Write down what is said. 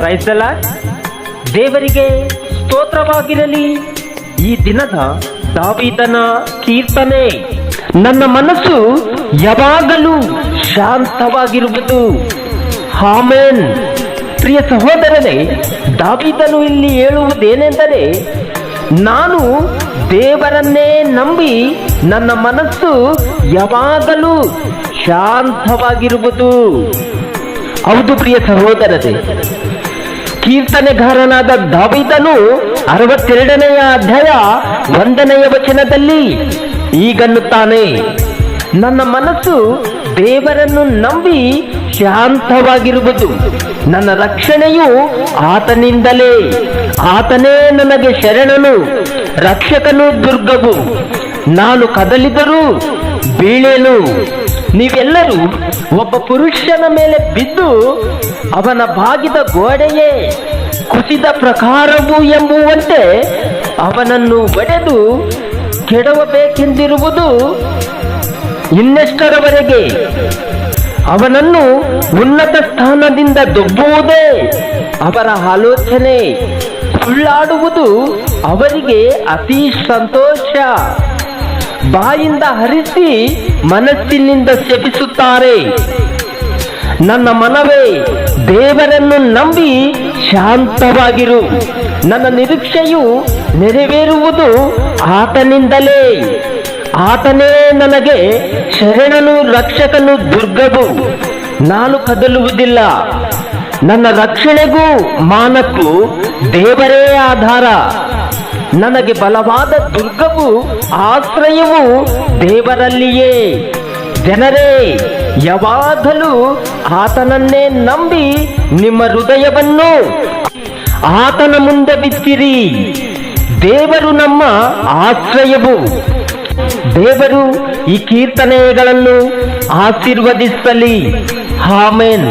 ಕ್ರೈಸ್ತಲ ದೇವರಿಗೆ ಸ್ತೋತ್ರವಾಗಿರಲಿ. ಈ ದಿನದ ದಾವೀದನ ಕೀರ್ತನೆ. ನನ್ನ ಮನಸ್ಸು ಯಾವಾಗಲೂ ಶಾಂತವಾಗಿರುವುದು. ಆಮೆನ್. ಪ್ರಿಯ ಸಹೋದರರೇ, ದಾವೀದನು ಇಲ್ಲಿ ಹೇಳುವುದೇನೆಂದರೆ, ನಾನು ದೇವರನ್ನೇ ನಂಬಿ ನನ್ನ ಮನಸ್ಸು ಯಾವಾಗಲೂ ಶಾಂತವಾಗಿರುವುದು. ಹೌದು ಪ್ರಿಯ ಸಹೋದರರೇ, ಕೀರ್ತನೆಗಾರನಾದ ದಾವೀದನು 62ನೇ ಅಧ್ಯಾಯ 1ನೇ ವಚನದಲ್ಲಿ ಹೀಗನ್ನುತ್ತಾನೆ, ನನ್ನ ಮನಸ್ಸು ದೇವರನ್ನು ನಂಬಿ ಶಾಂತವಾಗಿರುವುದು. ನನ್ನ ರಕ್ಷಣೆಯು ಆತನಿಂದಲೇ. ಆತನೇ ನನಗೆ ಶರಣನು, ರಕ್ಷಕನು, ದುರ್ಗವು. ನಾನು ಕದಲಿದರೂ ಬೀಳೇನು. ನೀವೆಲ್ಲರೂ ಒಬ್ಬ ಪುರುಷನ ಮೇಲೆ ಬಿದ್ದು ಅವನ ಬಾಗಿದ ಗೋಡೆಯೇ ಕುಸಿದ ಪ್ರಕಾರವು ಎಂಬುವಂತೆ ಅವನನ್ನು ಒಡೆದು ಕೆಡವಬೇಕೆಂದಿರುವುದು ಇನ್ನೆಷ್ಟರವರೆಗೆ? ಅವನನ್ನು ಉನ್ನತ ಸ್ಥಾನದಿಂದ ದೊಬ್ಬುವುದೇ ಅವರ ಆಲೋಚನೆ. ಸುಳ್ಳಾಡುವುದು ಅವರಿಗೆ ಅತಿ ಸಂತೋಷ. ಬಾಯಿಂದ ಹರಿಸಿ ಮನಸ್ಸಿನಿಂದ ಶಪಿಸುತ್ತಾರೆ. ನನ್ನ ಮನವೇ, ದೇವರನ್ನು ನಂಬಿ ಶಾಂತವಾಗಿರು. ನನ್ನ ನಿರೀಕ್ಷೆಯು ನೆರವೇರುವುದು ಆತನಿಂದಲೇ. ಆತನೇ ನನಗೆ ಶರಣನು, ರಕ್ಷಕನು, ದುರ್ಗವು. ನಾನು ಕದಲುವುದಿಲ್ಲ. ನನ್ನ ರಕ್ಷಣೆಗೂ ಮಾನಕ್ಕೂ ದೇವರೇ ಆಧಾರ. ನನಗೆ ಬಲವಾದ ದುರ್ಗವು, ಆಶ್ರಯವು ದೇವರಲ್ಲಿಯೇ. ಜನರೇ, ಯಾವಾಗಲೂ ಆತನನ್ನೇ ನಂಬಿ ನಿಮ್ಮ ಹೃದಯವನ್ನು ಆತನ ಮುಂದೆ ಬಿಚ್ಚಿರಿ. ದೇವರು ನಮ್ಮ ಆಶ್ರಯವು. ದೇವರು ಈ ಕೀರ್ತನೆಗಳನ್ನು ಆಶೀರ್ವದಿಸಲಿ. ಆಮೆನ್.